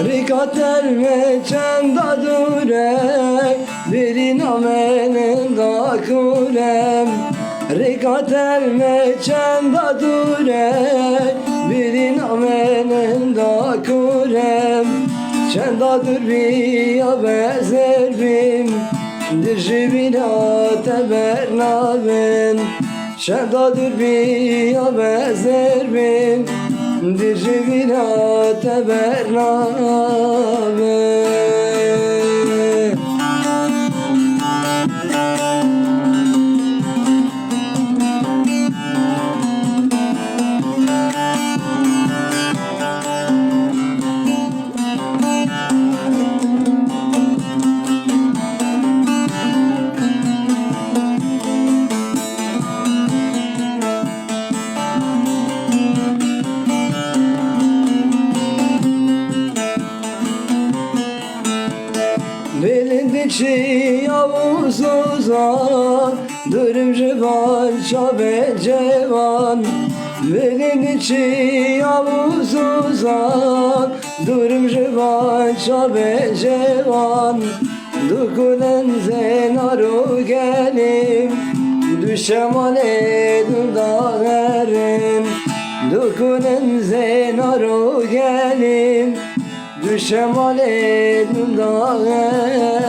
Rikater ve çenda durek Birin amenen da kurem Rikater ve çenda durek Birin amenen da kurem Çenda dur biya bezerbim Dirji bina tebernavim Çenda dur biya bezerbim Dirji bina tebernavim Belindeki Yavuz Ozan Dürüm civan çabe cevan Belindeki Yavuz Ozan Dürüm civan çabe cevan Dukulen zenaru gelim Düşem aledim dağerim Dukulen zenaru gelim Düşem aledim dağerim